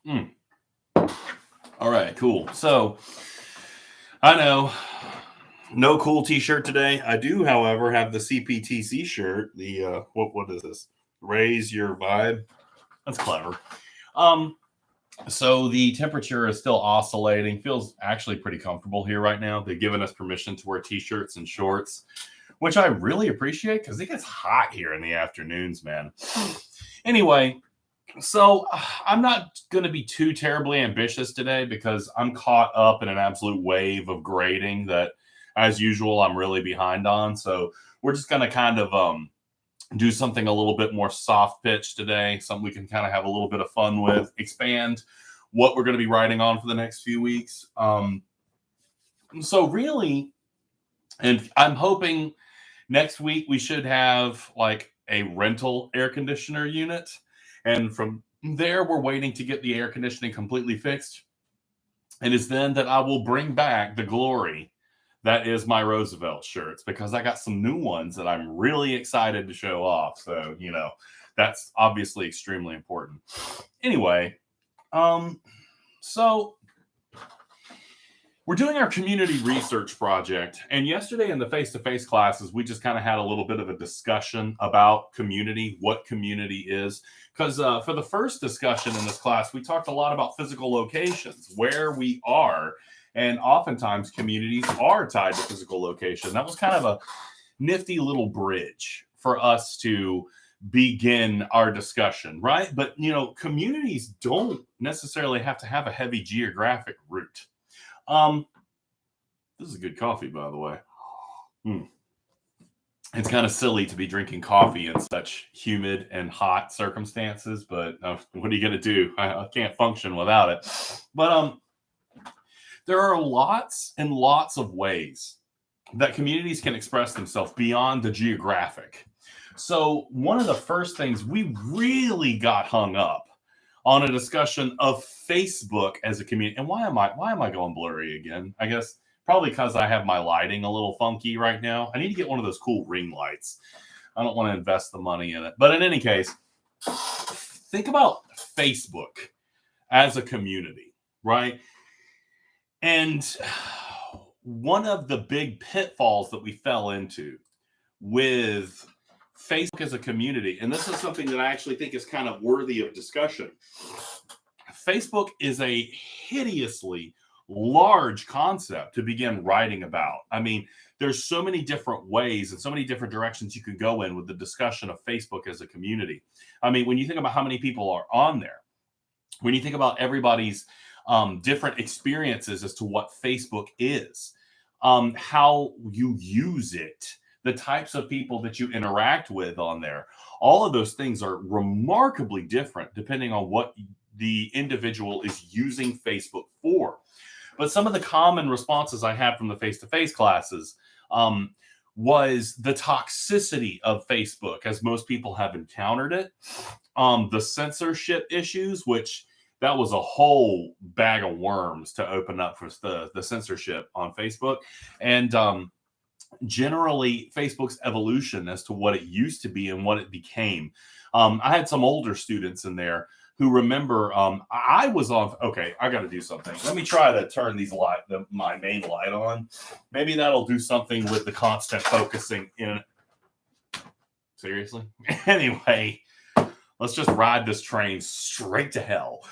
Mm. All right, cool. So I know no cool T-shirt today. I do, however, have the CPTC shirt. The what is this? Raise your vibe. That's clever. Um, so the temperature is still oscillating. Feels actually pretty comfortable here right now. They've given us permission to wear T-shirts and shorts, which I really appreciate because it gets hot here in the afternoons, man. Anyway, so I'm not going to be too terribly ambitious today because I'm caught up in an absolute wave of grading that, as usual, I'm really behind on. So we're just going to kind of do something a little bit more soft pitch today, something we can kind of have a little bit of fun with, expand what we're going to be writing on for the next few weeks. So really, and I'm hoping next week we should have like a rental air conditioner unit. And from there, we're waiting to get the air conditioning completely fixed. And it's then that I will bring back the glory that is my Roosevelt shirts, because I got some new ones that I'm really excited to show off. So, that's obviously extremely important. Anyway, so we're doing our community research project. And yesterday in the face-to-face classes, we just kind of had a little bit of a discussion about community, what community is. Because for the first discussion in this class, we talked a lot about physical locations, where we are. And oftentimes communities are tied to physical location. That was kind of a nifty little bridge for us to begin our discussion, right? But, communities don't necessarily have to have a heavy geographic root. This is good coffee, by the way. It's kind of silly to be drinking coffee in such humid and hot circumstances, but what are you going to do? I can't function without it. But there are lots and lots of ways that communities can express themselves beyond the geographic. So one of the first things we really got hung up on a discussion of Facebook as a community. And why am I going blurry again? I guess probably because I have my lighting a little funky right now. I need to get one of those cool ring lights. I don't want to invest the money in it. But in any case, think about Facebook as a community, right? And one of the big pitfalls that we fell into with Facebook as a community, and this is something that I actually think is kind of worthy of discussion. Facebook is a hideously large concept to begin writing about. I mean, there's so many different ways and so many different directions you could go in with the discussion of Facebook as a community. I mean, when you think about how many people are on there, when you think about everybody's different experiences as to what Facebook is, how you use it, the types of people that you interact with on there, all of those things are remarkably different depending on what the individual is using Facebook for. But some of the common responses I had from the face-to-face classes was the toxicity of Facebook, as most people have encountered it, the censorship issues, which that was a whole bag of worms to open up for the censorship on Facebook. And generally Facebook's evolution as to what it used to be and what it became. I had some older students in there who remember I was on. Okay, I got to do something. Let me try to turn my main light on. Maybe that'll do something with the constant focusing in. Seriously? Anyway, let's just ride this train straight to hell.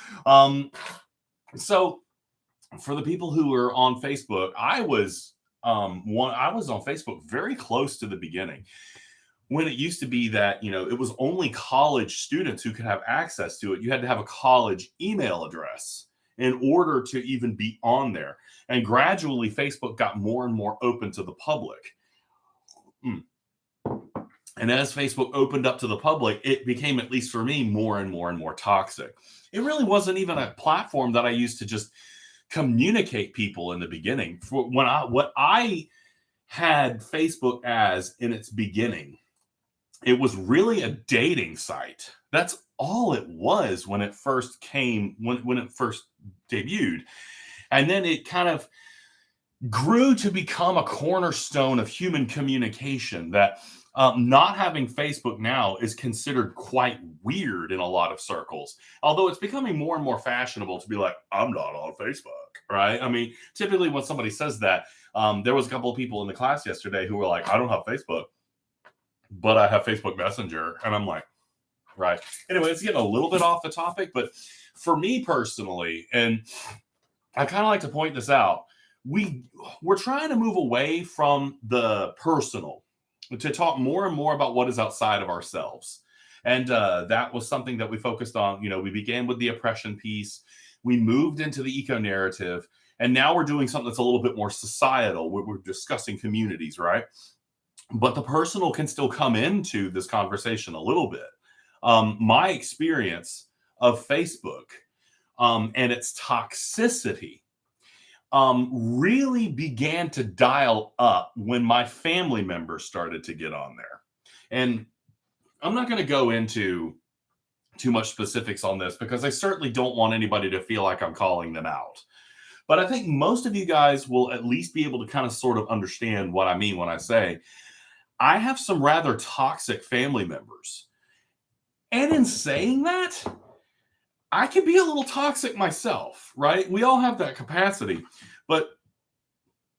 So for the people who are on Facebook, I was on Facebook very close to the beginning, when it used to be that, it was only college students who could have access to it. You had to have a college email address in order to even be on there. And gradually, Facebook got more and more open to the public. And as Facebook opened up to the public, it became, at least for me, more and more and more toxic. It really wasn't even a platform that I used to just communicate people in the beginning. What I had Facebook as in its beginning, it was really a dating site. That's all it was when it first came, when it first debuted. And then it kind of grew to become a cornerstone of human communication that Not having Facebook now is considered quite weird in a lot of circles, although it's becoming more and more fashionable to be like, I'm not on Facebook, right? I mean, typically when somebody says that, there was a couple of people in the class yesterday who were like, I don't have Facebook, but I have Facebook Messenger. And I'm like, right. Anyway, it's getting a little bit off the topic, but for me personally, and I kind of like to point this out, we're trying to move away from the personal to talk more and more about what is outside of ourselves. And that was something that we focused on. You know, we began with the oppression piece. We moved into the eco-narrative. And now we're doing something that's a little bit more societal. We're discussing communities, right? But the personal can still come into this conversation a little bit. My experience of Facebook and its toxicity really began to dial up when my family members started to get on there. And I'm not going to go into too much specifics on this because I certainly don't want anybody to feel like I'm calling them out. But I think most of you guys will at least be able to kind of sort of understand what I mean when I say I have some rather toxic family members. And in saying that, I can be a little toxic myself, right? We all have that capacity. But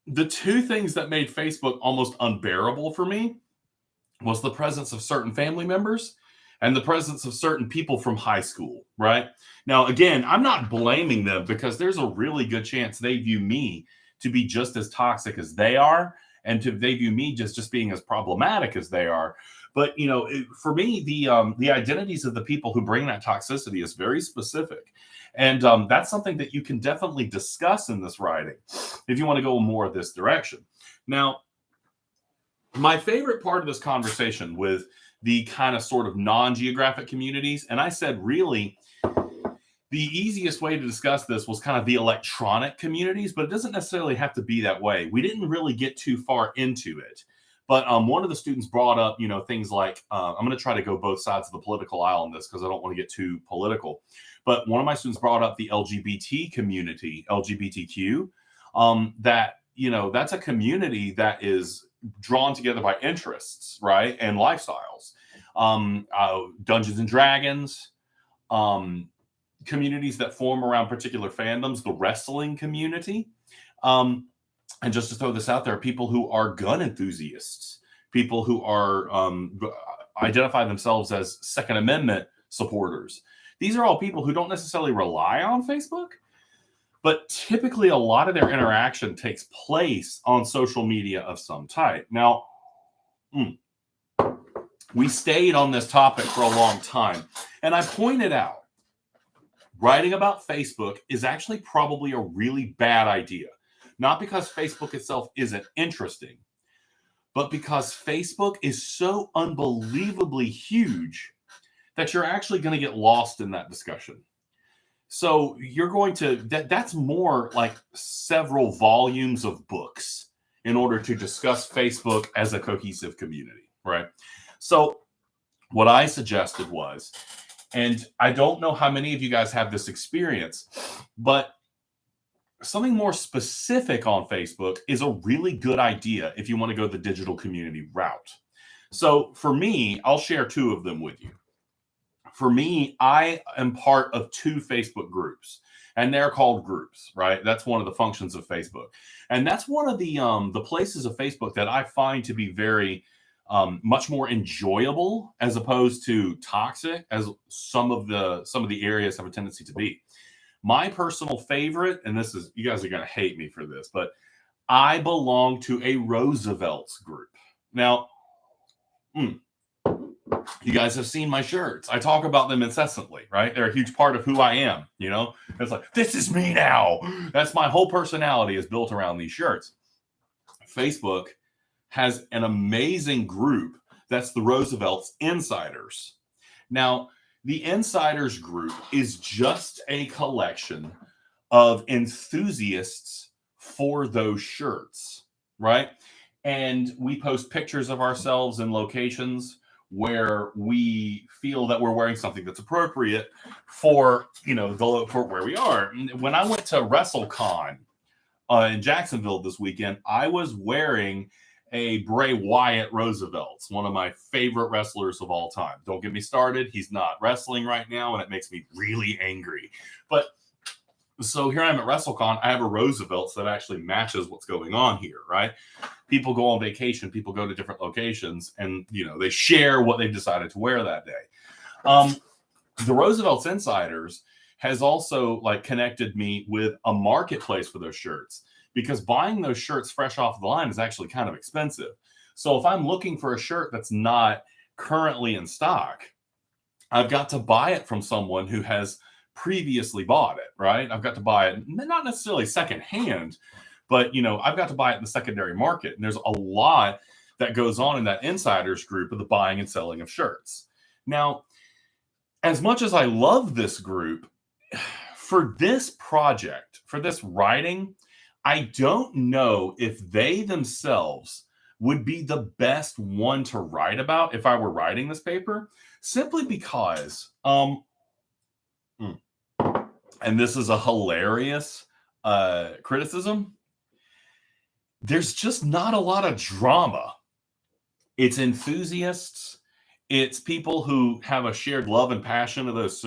the two things that made Facebook almost unbearable for me was the presence of certain family members and the presence of certain people from high school, right? Now, again, I'm not blaming them because there's a really good chance they view me to be just as toxic as they are, and they view me just being as problematic as they are. But, you know, for me, the identities of the people who bring that toxicity is very specific. And that's something that you can definitely discuss in this writing if you want to go more this direction. Now, my favorite part of this conversation with the kind of sort of non-geographic communities, and I said really the easiest way to discuss this was kind of the electronic communities, but it doesn't necessarily have to be that way. We didn't really get too far into it. But one of the students brought up, you know, things like, I'm going to try to go both sides of the political aisle on this because I don't want to get too political. But one of my students brought up the LGBT community, LGBTQ, that, you know, that's a community that is drawn together by interests, right? And lifestyles. Dungeons and Dragons, communities that form around particular fandoms, the wrestling community. And just to throw this out there, people who are gun enthusiasts, people who are identify themselves as Second Amendment supporters. These are all people who don't necessarily rely on Facebook, but typically a lot of their interaction takes place on social media of some type. Now, we stayed on this topic for a long time, and I pointed out writing about Facebook is actually probably a really bad idea. Not because Facebook itself isn't interesting, but because Facebook is so unbelievably huge that you're actually going to get lost in that discussion. So you're going to, that's more like several volumes of books in order to discuss Facebook as a cohesive community, right? So what I suggested was, and I don't know how many of you guys have this experience, but something more specific on Facebook is a really good idea if you want to go the digital community route. So for me, I'll share two of them with you. For me, I am part of two Facebook groups, and they're called groups, right? That's one of the functions of Facebook. And that's one of the places of Facebook that I find to be very much more enjoyable as opposed to toxic as some of the areas have a tendency to be. My personal favorite, and this is, you guys are going to hate me for this, but I belong to a Roosevelt's group. Now, you guys have seen my shirts. I talk about them incessantly, right? They're a huge part of who I am, you know? It's like, this is me now. That's my whole personality is built around these shirts. Facebook has an amazing group that's the Roosevelt's Insiders. Now, the Insiders group is just a collection of enthusiasts for those shirts, right? And we post pictures of ourselves in locations where we feel that we're wearing something that's appropriate for, you know, for where we are. When I went to WrestleCon in Jacksonville this weekend, I was wearing a Bray Wyatt Roosevelt's, one of my favorite wrestlers of all time. Don't get me started. He's not wrestling right now, and it makes me really angry. But so here I am at WrestleCon. I have a Roosevelt's that actually matches what's going on here, right? People go on vacation. People go to different locations, and they share what they've decided to wear that day. The Roosevelt's Insiders has also connected me with a marketplace for those shirts, because buying those shirts fresh off the line is actually kind of expensive. So if I'm looking for a shirt that's not currently in stock, I've got to buy it from someone who has previously bought it, right? I've got to buy it, not necessarily secondhand, but I've got to buy it in the secondary market. And there's a lot that goes on in that insiders group of the buying and selling of shirts. Now, as much as I love this group, for this project, for this writing, I don't know if they themselves would be the best one to write about if I were writing this paper, simply because, and this is a hilarious criticism, there's just not a lot of drama. It's enthusiasts. It's people who have a shared love and passion of those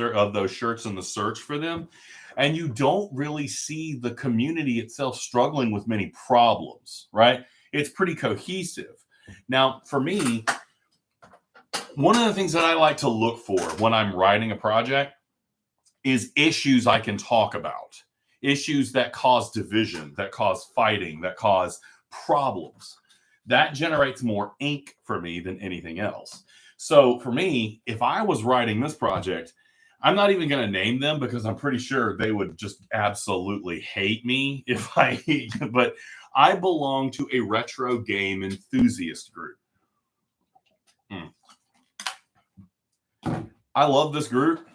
shirts and the search for them. And you don't really see the community itself struggling with many problems, right? It's pretty cohesive. Now, for me, one of the things that I like to look for when I'm writing a project is issues I can talk about. Issues that cause division, that cause fighting, that cause problems. That generates more ink for me than anything else. So for me, if I was writing this project, I'm not even going to name them, because I'm pretty sure they would just absolutely hate me but I belong to a retro game enthusiast group. I love this group,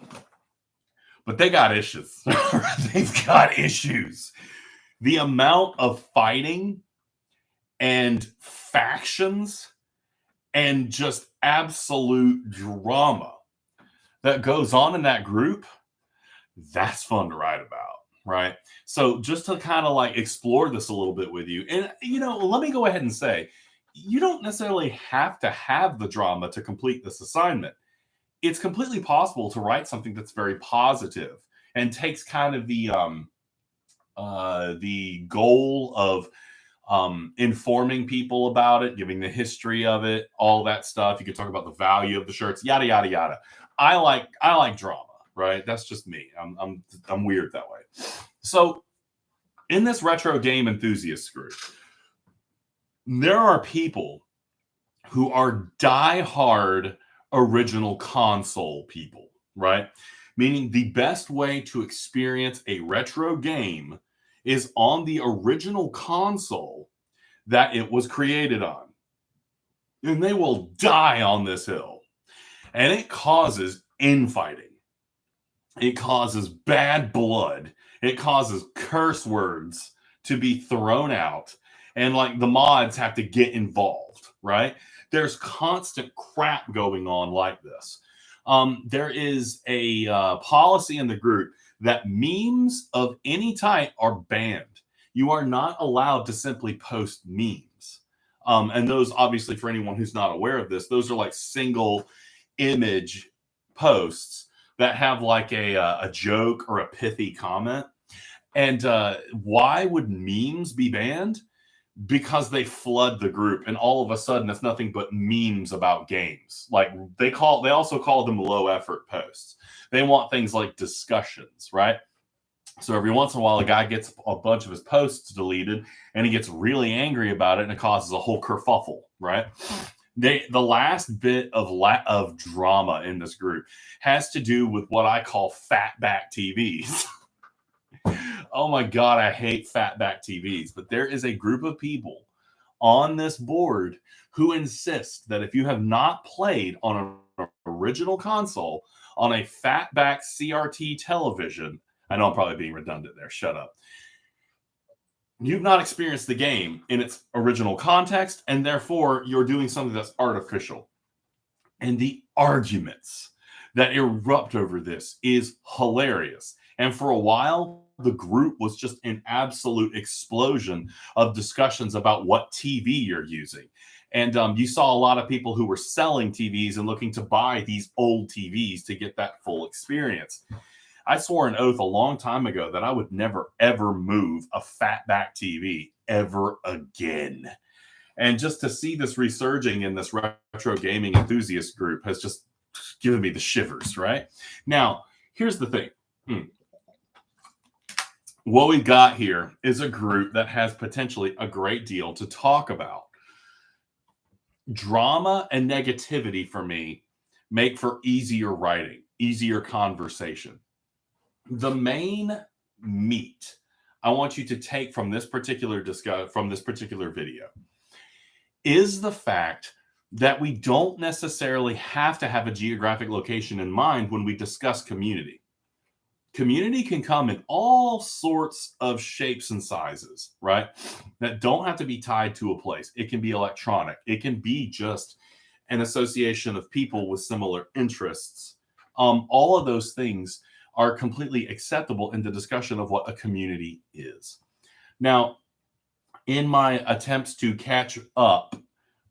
but they got issues. They've got issues. The amount of fighting and factions and just absolute drama that goes on in that group, that's fun to write about, right? So just to kind of explore this a little bit with you, and let me go ahead and say, you don't necessarily have to have the drama to complete this assignment. It's completely possible to write something that's very positive and takes kind of the goal of informing people about it, giving the history of it, all that stuff. You could talk about the value of the shirts, yada yada yada. I like drama, right? That's just me. I'm weird that way. So in this retro game enthusiast group, there are people who are diehard original console people, right? Meaning the best way to experience a retro game is on the original console that it was created on. And they will die on this hill. And it causes infighting. It causes bad blood. It causes curse words to be thrown out. And the mods have to get involved, right? There's constant crap going on like this. There is a policy in the group that memes of any type are banned. You are not allowed to simply post memes. And those, obviously, for anyone who's not aware of this, those are single image posts that have a joke or a pithy comment. And why would memes be banned? Because they flood the group, and all of a sudden it's nothing but memes about games. They also call them low effort posts. They want things like discussions, right? So every once in a while, a guy gets a bunch of his posts deleted, and he gets really angry about it, and it causes a whole kerfuffle, right? The last bit of drama in this group has to do with what I call fatback TVs. Oh my God, I hate fatback TVs. But there is a group of people on this board who insist that if you have not played on an original console on a fatback CRT television, I know I'm probably being redundant there, shut up. You've not experienced the game in its original context, and therefore you're doing something that's artificial. And the arguments that erupt over this is hilarious. And for a while, the group was just an absolute explosion of discussions about what TV you're using. And you saw a lot of people who were selling TVs and looking to buy these old TVs to get that full experience. I swore an oath a long time ago that I would never, ever move a fatback TV ever again. And just to see this resurging in this retro gaming enthusiast group has just given me the shivers, right? Now, here's the thing. What we've got here is a group that has potentially a great deal to talk about. Drama and negativity for me make for easier writing, easier conversation. The main meat I want you to take from this particular video is the fact that we don't necessarily have to have a geographic location in mind when we discuss community. Community can come in all sorts of shapes and sizes, right? That don't have to be tied to a place. It can be electronic. It can be just an association of people with similar interests. All of those things are completely acceptable in the discussion of what a community is. Now, in my attempts to catch up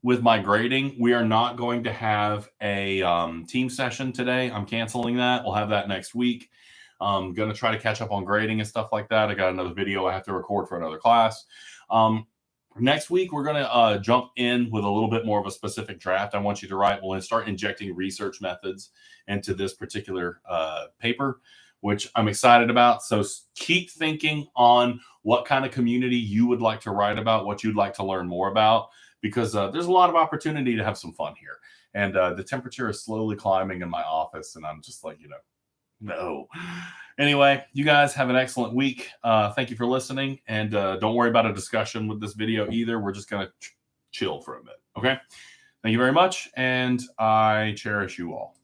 with my grading, we are not going to have a team session today. I'm canceling that. We'll have that next week. I'm going to try to catch up on grading and stuff like that. I got another video I have to record for another class. Next week, we're going to jump in with a little bit more of a specific draft I want you to write. We'll start injecting research methods into this particular paper, which I'm excited about. So keep thinking on what kind of community you would like to write about, what you'd like to learn more about, because there's a lot of opportunity to have some fun here. And the temperature is slowly climbing in my office, and I'm just like, no. Anyway, you guys have an excellent week. Thank you for listening. And don't worry about a discussion with this video either. We're just going to chill for a bit. Okay. Thank you very much. And I cherish you all.